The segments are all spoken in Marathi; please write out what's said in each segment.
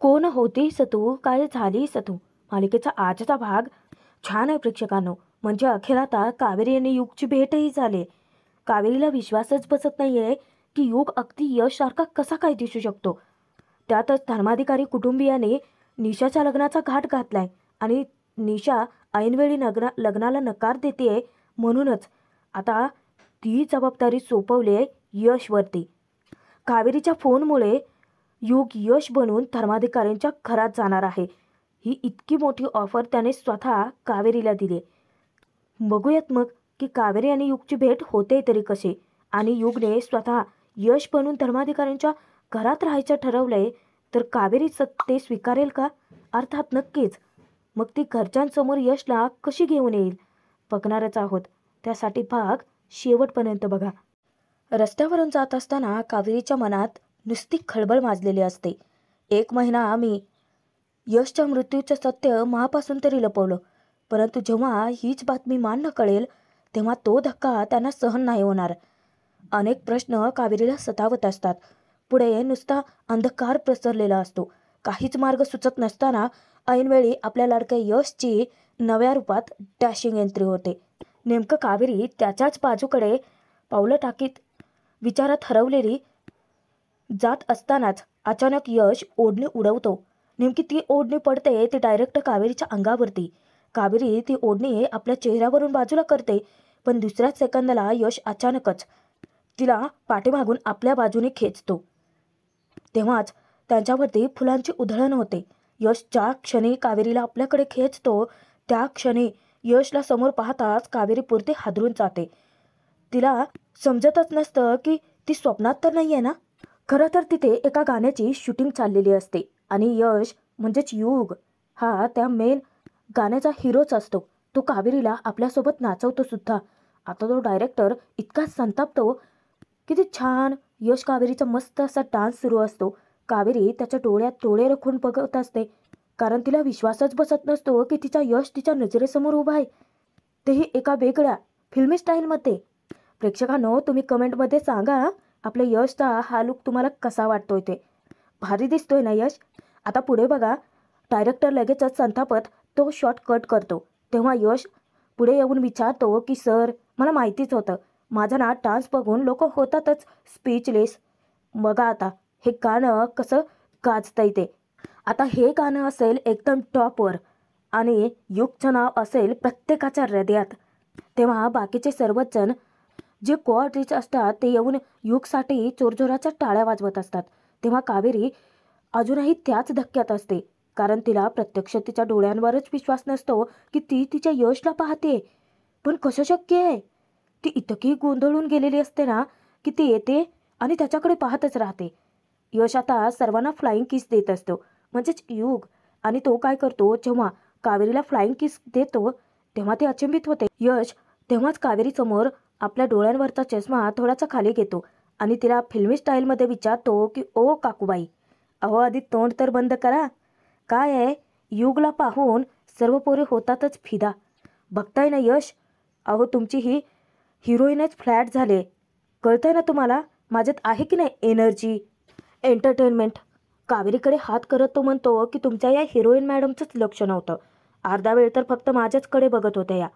कोण होतीस तू, काय झालीस तू मालिकेचा आजचा भाग छान आहे प्रेक्षकांनो. म्हणजे अखेर आता कावेरी आणि युगची भेटही झाली. कावेरीला विश्वासच बसत नाहीये की युग अगदी यश सारखा कसा काय दिसू शकतो. त्यातच धर्माधिकारी कुटुंबियाने निशाच्या लग्नाचा घाट घातलाय आणि निशा ऐनवेळी लग्नाला नकार देते. म्हणूनच आता ती जबाबदारी सोपवली यशवरती. कावेरीच्या फोनमुळे युग यश बनून धर्माधिकाऱ्यांच्या घरात जाणार आहे. ही इतकी मोठी ऑफर त्याने स्वतः कावेरीला दिली. बघूयात मग की कावेरी आणि युगची भेट होते तरी कशी. आणि युगने स्वतः यश बनून धर्माधिकाऱ्यांच्या घरात राहायचं ठरवलंय तर कावेरी ते स्वीकारेल का? अर्थात नक्कीच. मग ती घरच्यांसमोर यशला कशी घेऊन येईल बघणारच आहोत. त्यासाठी भाग शेवटपर्यंत बघा. रस्त्यावरून जात असताना कावेरीच्या मनात नुसती खळबळ माजलेली असते. 1 महिना मी यशच्या मृत्यूचं सत्य मापासून तरी लपवलं, परंतु जेव्हा हीच बातमी मान्य कळेल तेव्हा तो धक्का त्यांना सहन नाही होणार. अनेक प्रश्न कावेरीला सतावत असतात. पुढे नुसता अंधकार पसरलेला असतो. काहीच मार्ग सुचत नसताना ऐनवेळी आपल्या लाडक्या यशची नव्या रूपात डॅशिंग एंट्री होते. नेमकं कावेरी त्याच्याच बाजूकडे पावलं टाकीत विचारात हरवलेली जात असतानाच अचानक यश ओढणी उडवतो. नेमकी ती ओढणी पडते ती डायरेक्ट कावेरीच्या अंगावरती. कावेरी ती ओढणी आपल्या चेहऱ्यावरून बाजूला करते, पण दुसऱ्याच सेकंदाला यश अचानकच तिला पाठीमागून आपल्या बाजूने खेचतो. तेव्हाच त्यांच्यावरती फुलांची उधळण होते. यश ज्या क्षणी कावेरीला आपल्याकडे खेचतो त्या क्षणी यशला समोर पाहताच कावेरी पुरती हादरून जाते. तिला समजतच नसतं की ती स्वप्नात तर नाही आहे ना. खरं तर तिथे एका गाण्याची शूटिंग चाललेली असते आणि यश म्हणजेच युग हा त्या मेन गाण्याचा हिरोच असतो. तो कावेरीला आपल्यासोबत नाचवतो सुद्धा. आता तो डायरेक्टर इतका संतापतो. किती छान यश कावेरीचा मस्त असा डान्स सुरू असतो. कावेरी त्याच्या डोळ्यात डोळे रखून बघत असते, कारण तिला विश्वासच बसत नसतो की तिचा यश तिच्या नजरेसमोर उभा आहे, तेही एका वेगळ्या फिल्मी स्टाईलमध्ये. प्रेक्षकांनो, तुम्ही कमेंटमध्ये सांगा आपल्या यशचा हा लुक तुम्हाला कसा वाटतोय ते. भारी दिसतोय ना यश? आता पुढे बघा. डायरेक्टर लगेचच संतापत तो शॉट कट करतो. तेव्हा यश पुढे येऊन विचारतो की सर, मला माहितीच होतं, माझा ना डान्स बघून लोक होतातच स्पीचलेस. बघा आता हे गाणं कसं गाजतंय ते. आता हे गाणं असेल एकदम टॉपवर आणि युगचं नाव असेल प्रत्येकाच्या हृदयात. तेव्हा बाकीचे सर्वच जण जे कोऑर्डिनेटर्स असतात ते येऊन युगसाठी जोरजोराच्या टाळ्या वाजवत असतात. तेव्हा कावेरी अजूनही त्याच धक्क्यात असते, कारण तिला प्रत्यक्ष तिच्या डोळ्यांवरच विश्वास नसतो की ती तिच्या यशला पाहते. पण कसं शक्य आहे? ती इतकी गोंधळून गेलेली असते ना की ती येते आणि त्याच्याकडे पाहतच राहते. यश आता सर्वांना फ्लाइंग किस देत असतो, म्हणजेच युग. आणि तो काय करतो, जेव्हा कावेरीला फ्लाइंग किस देतो तेव्हा ती अचंबित होते. यश तेव्हाच कावेरीसमोर आपल्या डोळ्यांवरचा चष्मा थोडासा खाली घेतो आणि तिला फिल्मी स्टाईलमध्ये विचारतो की ओ काकूबाई, अहो आधी तोंड तर बंद करा. काय आहे, युगला पाहून सर्व पोरे होतातच फिदा. बघताय ना यश, अहो तुमची ही हिरोईनच फ्लॅट झाले. कळतंय ना तुम्हाला माझ्यात आहे की नाही एनर्जी, एंटरटेनमेंट. कावेरीकडे हात करत तो म्हणतो की तुमच्या या हिरोईन मॅडमचंच लक्ष नव्हतं. अर्धा वेळ तर फक्त माझ्याचकडे बघत होत्या या.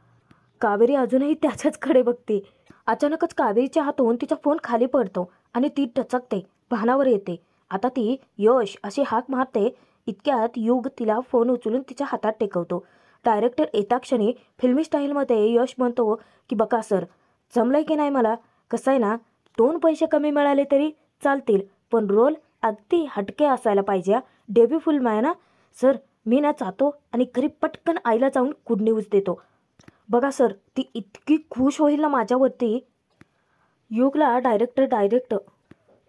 कावेरी अजूनही त्याच्याचकडे बघते. अचानकच कावेरीच्या हातून तिचा फोन खाली पडतो आणि ती टचकते, भानावर येते. आता ती यश अशी हाक मारते. इतक्यात युग तिला फोन उचलून तिच्या हातात टेकवतो. डायरेक्टर येता क्षणी फिल्मी स्टाईलमध्ये यश म्हणतो की बघा सर, जमलंय की नाही मला. कसं आहे ना, 2 पैसे कमी मिळाले तरी चालतील, पण रोल अगदी हटके असायला पाहिजे. डेब्यू फिल्म आहे ना सर. मी ना जातो आणि घरी पटकन आईला जाऊन गुड न्यूज देतो. बघा सर, ती इतकी खुश होईल ना माझ्यावरती. युगला डायरेक्ट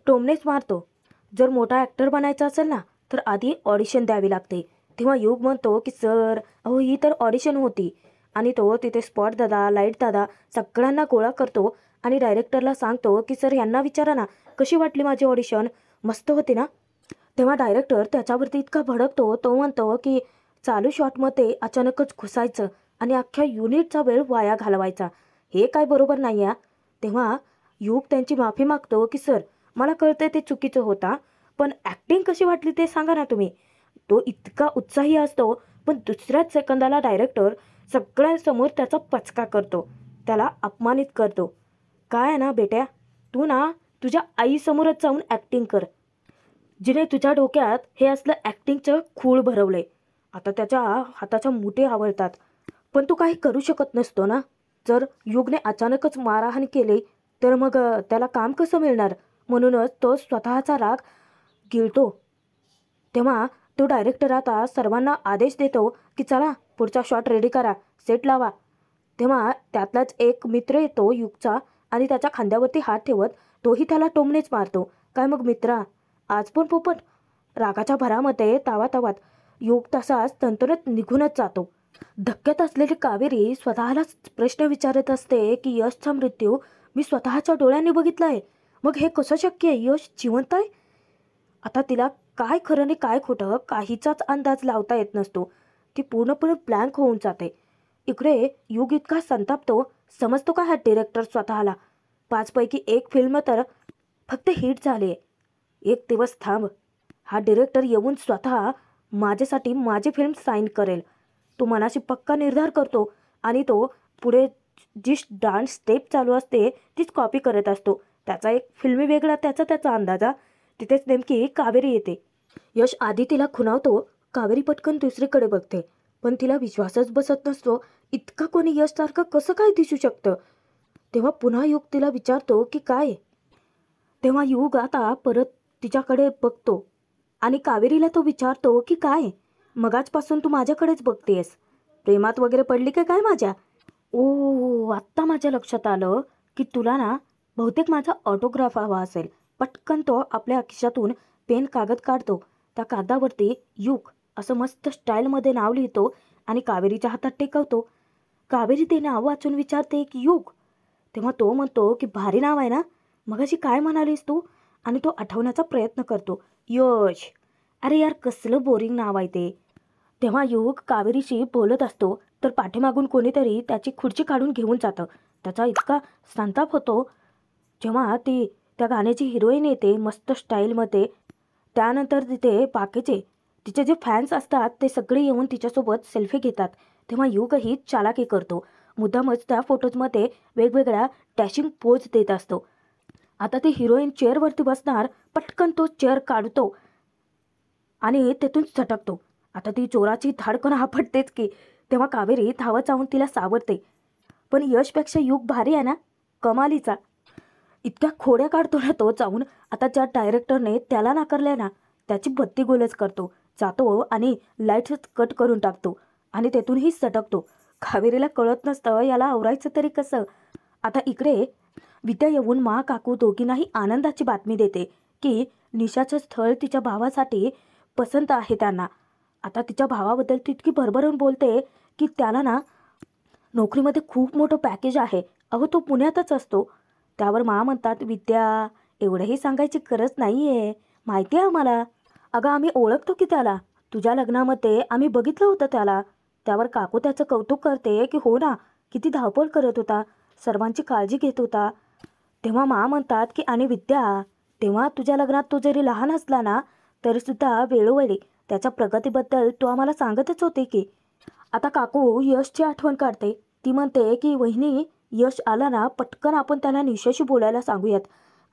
टोमणेच मारतो. जर मोठा ॲक्टर बनायचा असेल ना तर आधी ऑडिशन द्यावी लागते. तेव्हा युग म्हणतो की सर, अहो ही तर ऑडिशन होती. आणि तो तिथे स्पॉट दादा, लाईट दादा सगळ्यांना गोळा करतो आणि डायरेक्टरला सांगतो की सर यांना विचारा ना कशी वाटली माझी ऑडिशन, मस्त होती ना. तेव्हा डायरेक्टर त्याच्यावरती इतका भडकतो, तो म्हणतो की चालू शॉटमध्ये अचानकच घुसायचं आणि अख्ख्या युनिटचा वेळ वाया घालवायचा, हे काय बरोबर नाही आहे. तेव्हा युग त्यांची माफी मागतो की सर, मला कळतंय ते चुकीचं होता, पण ॲक्टिंग कशी वाटली ते सांगा ना तुम्ही. तो इतका उत्साही असतो, पण दुसऱ्याच सेकंदाला डायरेक्टर सगळ्यांसमोर त्याचा पचका करतो, त्याला अपमानित करतो. काय आहे ना बेट्या, तू ना तुझ्या आईसमोरच जाऊन ॲक्टिंग कर, जिने तुझ्या डोक्यात हे असलं ॲक्टिंगचं खूळ भरवलंय. आता त्याच्या हाताच्या मुठे आवळतात, पण तू काही करू शकत नसतो ना. जर युगने अचानकच मारहाण केली तर मग त्याला काम कसं मिळणार. म्हणूनच तो स्वतःचा राग गिळतो. तेव्हा तो डायरेक्टर आता सर्वांना आदेश देतो की चला पुढचा शॉट रेडी करा, सेट लावा. तेव्हा त्यातलाच एक मित्र येतो युगचा आणि त्याच्या खांद्यावरती हात ठेवत तोही त्याला टोमणेच मारतो. काय मग मित्रा, आज पण पोपट. रागाच्या भरामध्ये तावातावात युग तसाच तंतुरत निघूनच जातो. धक्क्यात असलेली कावेरी स्वतःलाच प्रश्न विचारत असते की यशचा मृत्यू मी स्वतःच्या डोळ्यांनी बघितलाय, मग हे कसं शक्य आहे. यश जिवंत आहे. आता तिला काय खरं आणि काय खोटं काहीचाच अंदाज लावता येत नसतो. ती पूर्णपणे ब्लँक होऊन जाते. इकडे युग इतका संतापतो, समजतो का हा डिरेक्टर स्वतःला. 5 पैकी 1 फिल्म तर फक्त हिट झाली. एक दिवस थांब, हा डिरेक्टर येऊन स्वतः माझ्यासाठी माझी फिल्म साईन करेल. तो मनाशी पक्का निर्धार करतो आणि तो पुढे जी डान्स स्टेप चालू असते तीच कॉपी करत असतो. त्याचा एक फिल्मी वेगळा त्याचा अंदाजा. तिथेच नेमकी कावेरी येते. यश आधी तिला खुणावतो. कावेरी पटकन दुसरीकडे बघते, पण तिला विश्वासच बसत नसतो. इतका कोणी यशसारखं कसं काय दिसू शकतं. तेव्हा पुन्हा युग तिला विचारतो की काय. तेव्हा युग आता परत तिच्याकडे बघतो आणि कावेरीला तो विचारतो की काय, मगाचपासून तू माझ्याकडेच बघतेस, प्रेमात वगैरे पडली का काय माझ्या. ओ, आत्ता माझ्या लक्षात आलं की तुला ना बहुतेक माझा ऑटोग्राफ हवा असेल. पटकन तो आपल्या खिशातून पेन कागद काढतो. त्या कागदावरती युग असं मस्त स्टाईलमध्ये नाव लिहितो आणि कावेरीच्या हातात टेकवतो. कावेरी ते नाव वाचून विचारते की युग. तेव्हा तो म्हणतो की भारी नाव आहे ना, मगाशी काय म्हणालीस तू. आणि तो आठवण्याचा प्रयत्न करतो. यश. अरे यार, कसलं बोरिंग नाव आहे ते. तेव्हा युग कावेरीशी बोलत असतो तर पाठीमागून कोणीतरी त्याची खुर्ची काढून घेऊन जातं. त्याचा इतका संताप होतो जेव्हा ती त्या गाण्याची हिरोईन येते मस्त स्टाईलमध्ये. त्यानंतर तिथे बाकीचे तिचे जे फॅन्स असतात ते सगळे येऊन तिच्यासोबत सेल्फी घेतात. तेव्हा युगही चालाकी करतो. मुद्दामच त्या फोटोजमध्ये वेगवेगळ्या डॅशिंग पोज देत असतो. आता ती हिरोईन चेअरवरती बसणार, पटकन तो चेअर काढतो आणि तेथून झटकतो. आता ती चोराची धाडकन आपटतेच की. तेव्हा कावेरी धावत जाऊन तिला सावरते. पण यशपेक्षा युग भारी आहे ना, कमालीचा. इतक्या खोड्या काढतो ना तो जाऊन. आता ज्या डायरेक्टरने त्याला नाकारले ना त्याची बत्ती गोलच करतो. जातो आणि लाईट्स कट करून टाकतो आणि तेथूनही सटकतो. कावेरीला कळत नसतं याला आवरायचं तरी कसं. आता इकडे विद्या येऊन मा काकू दोघींनाही आनंदाची बातमी देते की निशाचं स्थळ तिच्या भावासाठी पसंत आहे त्यांना. आता तिच्या भावाबद्दल ती इतकी भरभरून बोलते की त्याला ना नोकरीमध्ये खूप मोठं पॅकेज आहे. अहो, तो पुण्यातच असतो. त्यावर मा म्हणतात, विद्या एवढंही सांगायची गरज नाही आहे, माहिती आहे आम्हाला. अगं, आम्ही ओळखतो की त्याला, तुझ्या लग्नामध्ये आम्ही बघितलं होतं त्याला. त्यावर काकू त्याचं कौतुक करते की हो ना, किती धावपळ करत होता, सर्वांची काळजी घेत होता. तेव्हा मा म्हणतात की आणि विद्या, तेव्हा तुझ्या लग्नात तो जरी लहान असला ना तरीसुद्धा वेळोवेळी त्याच्या प्रगतीबद्दल तो आम्हाला सांगतच होते की. आता काकू यशची आठवण काढते. ती म्हणते की वहिनी, यश आला ना पटकन आपण त्याला निशाशी बोलायला सांगूयात.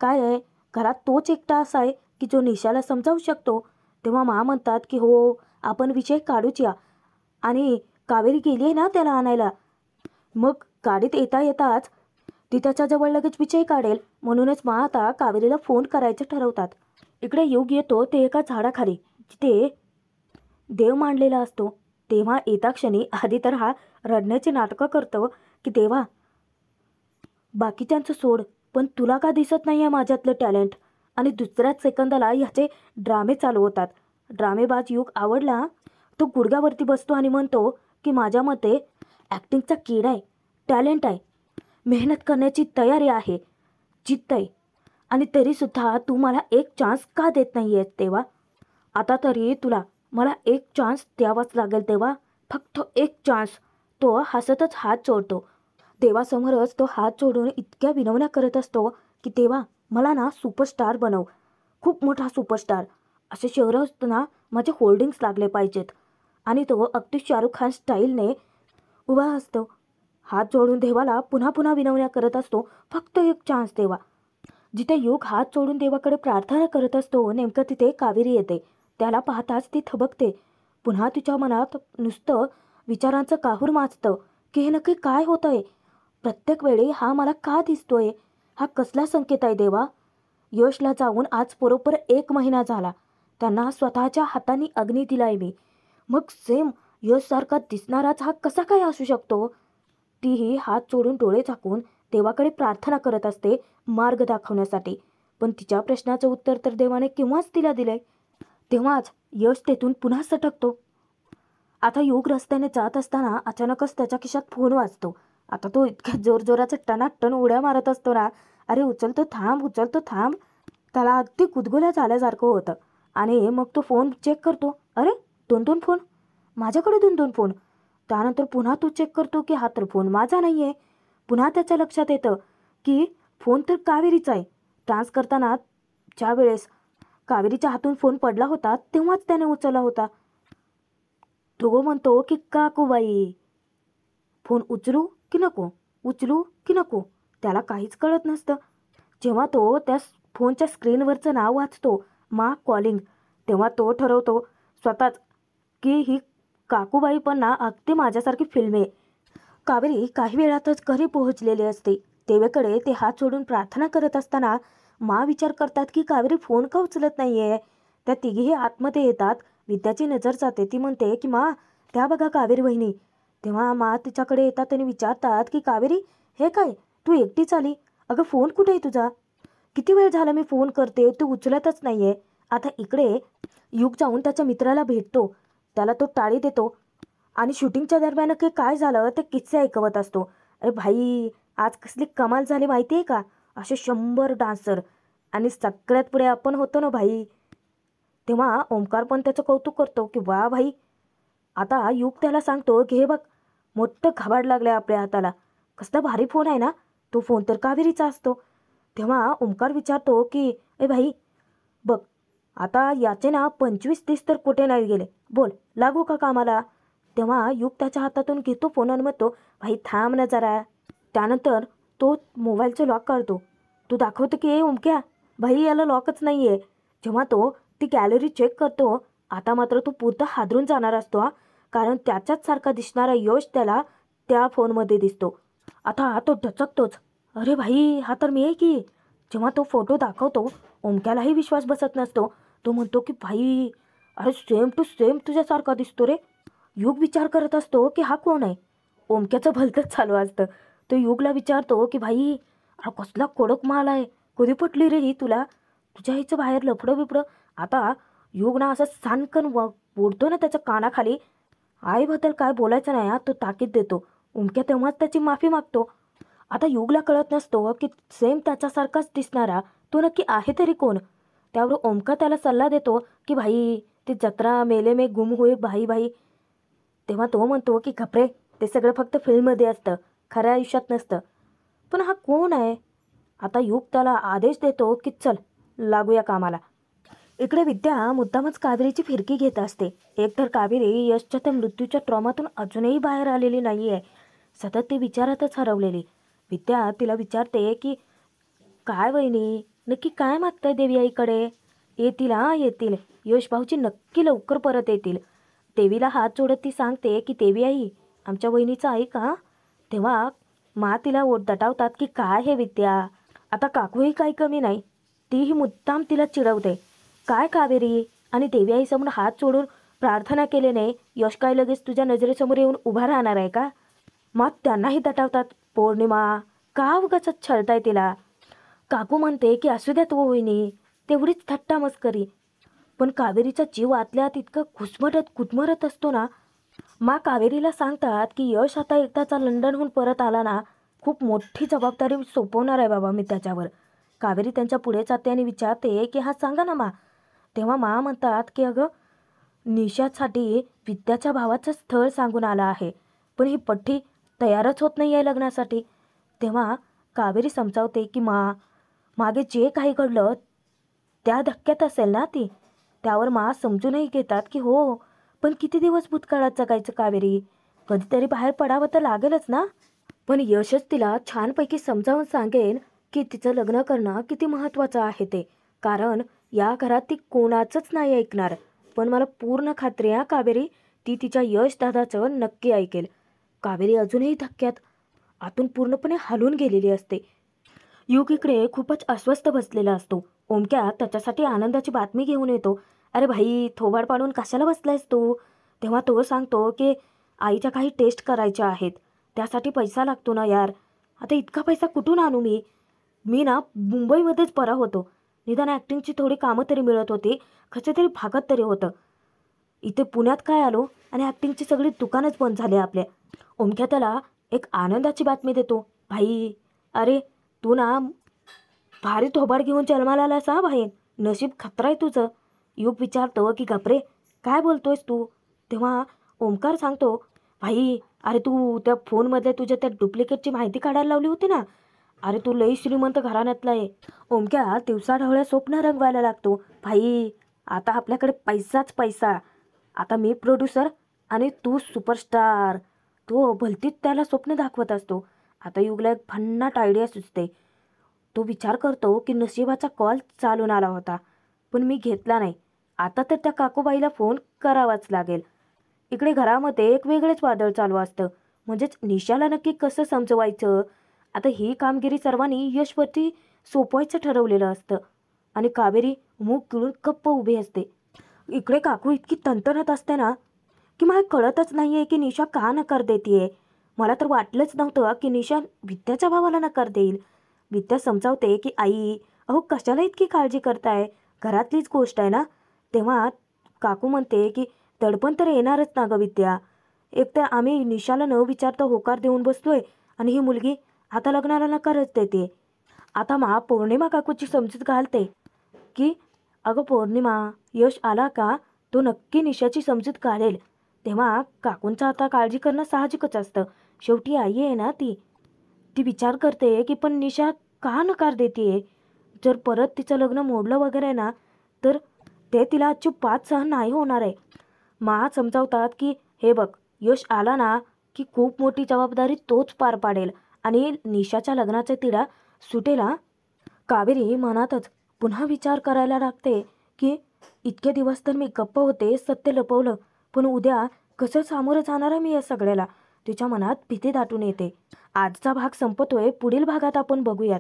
काय आहे, घरात तोच एकटा असा आहे की जो निशाला समजावू शकतो. तेव्हा मा म्हणतात की हो, आपण विषय काढूच या. आणि कावेरी गेली आहे ना त्याला आणायला, मग गाडीत येता येताच ती त्याच्याजवळ लगेच विषय काढेल. म्हणूनच मा आता कावेरीला फोन करायचं ठरवतात. इकडे युग येतो ते एका झाडाखाली जिथे देव मांडलेला असतो. तेव्हा येता क्षणी आधी तर हा रडण्याची नाटकं करतो की देवा, बाकीच्यांचं सोड, पण तुला का दिसत नाही आहे माझ्यातलं टॅलेंट. आणि दुसऱ्याच सेकंदाला ह्याचे ड्रामे चालू होतात. ड्रामेबाज युग आवडला. तो गुडघ्यावरती बसतो आणि म्हणतो की माझ्या मते ॲक्टिंगचा किडा आहे, टॅलेंट आहे, मेहनत करण्याची तयारी आहे, जिद्द आहे, आणि तरीसुद्धा तू मला एक चान्स का देत नाही आहेस तेव्हा. आता तरी तुला मला एक चान्स द्यावाच लागेल तेव्हा, फक्त एक चान्स. तो हसतच हात जोडतो. देवासमोरच तो हात जोडून इतक्या विनवण्या करत असतो की तेव्हा मला ना सुपरस्टार बनव, खूप मोठा सुपरस्टार. असे शहरं असताना माझे होल्डिंग्स लागले पाहिजेत. आणि तो अगदी शाहरुख खान स्टाईलने उभा असतो, हात जोडून देवाला पुन्हा पुन्हा विनवण्या करत असतो, फक्त एक चान्स देवा. जिथे युग हात जोडून देवाकडे प्रार्थना करत असतो, नेमकं तिथे कावेरी येते. त्याला पाहताच ती थबकते. पुन्हा तिच्या मनात नुसतं विचारांचं काहूर माजतं की हे नक्की काय होतंय. प्रत्येक वेळी हा मला का दिसतोय? हा कसला संकेत आहे देवा? यशला जाऊन आज बरोबर 1 महिना झाला. त्यांना स्वतःच्या हातांनी अग्नी दिलाय मी. मग सेम यशसारखा दिसणाराच हा कसा काय असू शकतो? तीही हात जोडून डोळे झाकून देवाकडे प्रार्थना करत असते मार्ग दाखवण्यासाठी. पण तिच्या प्रश्नाचं उत्तर तर देवाने केव्हाच तिला दिलंय. तेव्हाच यश तेथून पुन्हा सटकतो. आता युग रस्त्याने जात असताना अचानकच त्याच्या खिशात फोन वाजतो. आता तो इतक्या जोरजोराचा टनाटन उड्या मारत असतो ना, अरे उचलतो थांब, उचलतो थांब. त्याला अगदी गुदगुल्या झाल्यासारखं होतं. आणि मग तो फोन चेक करतो. अरे 2-2 फोन, माझ्याकडे 2-2 फोन. त्यानंतर पुन्हा तो चेक करतो की हा तर फोन माझा नाही आहे. पुन्हा त्याच्या लक्षात येतं की फोन तर कावेरीचा आहे. डान्स करताना ज्या वेळेस कावेरीच्या हातून फोन पडला होता तेव्हाच त्याने उचलला होता. तो म्हणतो की काकूबाई, फोन उचलू की नको, उचलू की नको, त्याला काहीच कळत नसतं. जेव्हा तो त्या फोनच्या स्क्रीनवरचं नाव वाचतो, मा कॉलिंग, तेव्हा तो ठरवतो स्वतःच की ही काकूबाई पण ना अगदी माझ्यासारखी फिल्म आहे. कावेरी काही वेळातच घरी पोहोचलेली असते. देवेकडे ते हात जोडून प्रार्थना करत असताना मा विचार करतात की कावेरी फोन का उचलत नाहीये. त्या तिघीही आतमध्ये येतात. विद्याची नजर जाते. ती म्हणते की मा, त्या बघा कावेरी वहिनी. तेव्हा मा तिच्याकडे येतात आणि विचारतात की कावेरी, हे काय, तू एकटीच आली? अगं फोन कुठे आहे तुझा? किती वेळ झाला मी फोन करते, तू उचलतच नाहीये. आता इकडे युग जाऊन त्याच्या मित्राला भेटतो. त्याला तो टाळी देतो आणि शूटिंगच्या दरम्यान की काय झालं ते किस्से ऐकवत असतो. अरे भाई, आज कसली कमाल झाली माहिती आहे का? असे 100 डान्सर आणि सगळ्यात पुढे आपण होतो ना भाई. तेव्हा ओमकार पण त्याचं कौतुक करतो की वा भाई. आता युग त्याला सांगतो की हे बघ, मोठं घाबाड लागलंय आपल्या हाताला. कसला भारी फोन आहे ना, तो फोन तर कावेरीचा असतो. तेव्हा ओमकार विचारतो की ए भाई बघ, आता याचे ना 25-30 तर कुठे नाही गेले, बोल लागू का कामाला? तेव्हा युग त्याच्या हातातून घेतो फोन आणि म्हणतो भाई थांब ना जरा. त्यानंतर तो मोबाईलचं लॉक काढतो. तो दाखवतो की ए ओमक्या, भाई याला लॉकच नाही आहे. जेव्हा तो ती गॅलरी चेक करतो, आता मात्र तो पूर्ण हादरून जाणार असतो हा. कारण त्याच्याच सारखा दिसणारा यश त्याला त्या फोनमध्ये दिसतो. आता तो डचकतोच. अरे भाई, हा तर मी आहे की. जेव्हा तो फोटो दाखवतो, ओमक्यालाही विश्वास बसत नसतो. तो म्हणतो की भाई, अरे सेम टू सेम तुझ्यासारखा दिसतो रे. युग विचार करत असतो की हा कोण आहे. ओमक्याचं भलतंच चालू असतं. तो युगला विचारतो की भाई, अरे कसला कडक माल आहे, कधी पटली रे ही तुला? तुझ्या हिचं बाहेर लफडं बिपडं. आता युग ना असं सानकन बोलतो ना त्याच्या कानाखाली. आईबद्दल काय बोलायचं नाही हा, तो ताकीद देतो. ओमक्या तेव्हाच त्याची माफी मागतो. आता युगला कळत नसतो की सेम त्याच्यासारखाच दिसणारा तो नक्की आहे तरी कोण. त्यावर ओमकार त्याला सल्ला देतो की भाई, ती जत्रा मेले में गुम हुए भाई भाई. तेव्हा तो म्हणतो की घपरे, ते सगळं फक्त फिल्ममध्ये असतं, खऱ्या आयुष्यात नसतं. पण हा कोण आहे? आता युग त्याला आदेश देतो की चल लागूया कामाला. इकडे विद्या मुद्दामच कावेरीची फिरकी घेत असते. एकतर कावेरी यशच्या त्या मृत्यूच्या ट्रॉमातून अजूनही बाहेर आलेली नाही आहे. सतत ती विचारातच हरवलेली. विद्या तिला विचारते की काय वहिनी, नक्की काय मागताय देवी आईकडे? येतील हा येतील, यश भाऊजी नक्की लवकर परत येतील. देवीला हात जोडत ती सांगते की देवी आई, आमच्या वहिनीचं ऐक हा. तेव्हा मा तिला दटावतात की काय हे विद्या, आता काकूही काही कमी नाही. तीही मुद्दाम तिला चिडवते. काय कावेरी, आणि देवी आईसमोर हात जोडून प्रार्थना केल्याने यश काय लगेच तुझ्या नजरेसमोर येऊन उभा राहणार आहे का? मग त्यांनाही दटावतात. पौर्णिमा, का उगाच छळताय तिला? काकू म्हणते की असू द्यात वो वहिनी, तेवढीच थट्टा मस्करी. पण कावेरीचा जीव आतल्यात इतकं घुसमटत कुटमरत असतो ना. मा कावेरीला सांगतात की यश आता एकदाचा लंडनहून परत आला ना, खूप मोठी जबाबदारी सोपवणार आहे बाबा मी त्याच्यावर. कावेरी त्यांच्या पुढे जाते आणि विचारते की हा सांगा ना मा. तेव्हा मा म्हणतात की अगं, निशासाठी विद्याच्या भावाचं स्थळ सांगून आला आहे, पण ही पठ्ठी तयारच होत नाही आहे लग्नासाठी. तेव्हा कावेरी समजावते की मा, मागे जे काही घडलं त्या धक्क्यात असेल ना ती. त्यावर मा समजूनही घेतात की हो, पण किती दिवस भूतकाळात जगायचं कावेरी, कधीतरी बाहेर पडावं तर लागेलच ना. पण यशच तिला छानपैकी समजावून सांगेन की तिचं लग्न करणं किती महत्त्वाचं आहे ते, कारण या घरात ती कोणाचंच नाही ऐकणार. पण मला पूर्ण खात्री आहे कावेरी, ती तिच्या यश दादाचं नक्की ऐकेल. कावेरी अजूनही धक्क्यात आतून पूर्णपणे हलून गेलेली असते. युग इकडे खूपच अस्वस्थ बसलेला असतो. ओमक्या त्याच्यासाठी आनंदाची बातमी घेऊन येतो. अरे भाई, थोबाड पाडून कशाला बसलायस तू? तेव्हा तो सांगतो की आईच्या काही टेस्ट करायच्या आहेत, त्यासाठी पैसा लागतो ना यार. आता इतका पैसा कुठून आणू मी? मी ना मुंबईमध्येच बरा होतो. निदान ॲक्टिंगची थोडी कामं तरी मिळत होती, कसं तरी भागत तरी होतं. इथे पुण्यात काय आलो आणि ॲक्टिंगची सगळी दुकानच बंद झाली आपल्या. ओमक्या त्याला एक आनंदाची बातमी देतो. भाई, अरे तू ना भारी थोबाड घेऊन जन्माला आलास हा भाई, नशीब खतरा आहे तुझं. युग विचारतो की गपरे, काय बोलतोयस तू? तेव्हा ओमकार सांगतो, भाई अरे तू त्या फोनमधल्या तुझ्या त्या डुप्लिकेटची माहिती काढायला लावली होती ना, अरे तू लई श्रीमंत घराण्यातला आहे. ओमक्या दिवसाढवळ्या स्वप्न रंगवायला लागतो. भाई, आता आपल्याकडे पैसाच पैसा. आता मी प्रोड्युसर आणि तू सुपरस्टार. तो भलतीच त्याला स्वप्न दाखवत असतो. आता युगला एक भन्नाट आयडिया सुचते. तो विचार करतो की नशिबाचा कॉल चालून आला होता, पण मी घेतला नाही. आता तर त्या काकूबाईला फोन करावाच लागेल. इकडे घरामध्ये एक वेगळेच वादळ चालू असतं. म्हणजेच निशाला नक्की कसं समजवायचं, आता ही कामगिरी सर्वांनी यशवरती सोपवायचं ठरवलेलं असतं. आणि कावेरी मूग गिळून गप्प उभी असते. इकडे काकू इतकी तणतणत असते ना की मला कळतच नाही आहे की निशा का नकार देते. मला तर वाटलंच नव्हतं की निशा विद्याच्या भावाला नकार देईल. विद्या समजावते की आई, अहो कशाला इतकी काळजी करताय, घरातलीच गोष्ट आहे ना. तेव्हा काकू म्हणते की दडपण तर येणारच ना गं विद्या. एकतर आम्ही निशाला न विचारता होकार देऊन बसलोय आणि ही मुलगी आता लग्नाला नकारच देते. आता पौर्णिमा काकूची समजूत घालते की अगं पौर्णिमा, यश आला का तो नक्की निशाची समजूत काढेल. तेव्हा काकूंचं आता काळजी करणं साहजिकच असतं, शेवटी आई आहे ना ती. ती विचार करते की पण निशा का नकार देते. जर परत तिचं लग्न मोडलं वगैरे ना, तर ते तिला अजिबात सहन नाही होणार आहे. समजावतात की हे बघ, यश आला ना की खूप मोठी जबाबदारी तोच पार पाडेल आणि निशाच्या लग्नाचा तिढा सुटेल हा. कावेरी मनातच पुन्हा विचार करायला लागते की इतके दिवस तर मी गप्प होते, सत्य लपवलं, पण उद्या कसं सामोरं जाणार आहे मी या सगळ्याला. तिच्या मनात भीती दाटून येते. आजचा भाग संपतोय, पुढील भागात आपण बघूयात.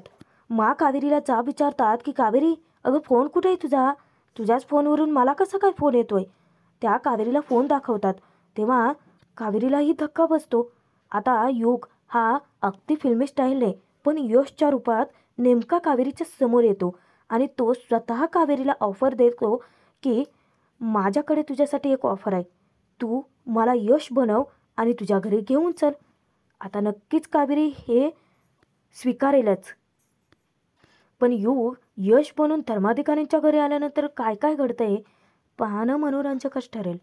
कावेरीला जाब विचारतात की कावेरी, अगं फोन कुठे आहे तुझा? तुझ्याच फोनवरून मला कसा काय फोन येतोय? त्या कावेरीला फोन दाखवतात. तेव्हा कावेरीलाही धक्का बसतो. आता युग हा अगदी फिल्मी स्टाईलने पण यशच्या रूपात नेमका कावेरीच्या समोर येतो आणि तो स्वतः कावेरीला ऑफर देतो की माझ्याकडे तुझ्यासाठी एक ऑफर आहे, तू मला यश बनव आणि तुझ्या घरी घेऊन चल. आता नक्कीच कावेरी हे स्वीकारेलच. पण यश बनून धर्माधिकाऱ्यांच्या घरी आल्यानंतर काय काय घडतंय पाहणं मनोरंजकच ठरेल.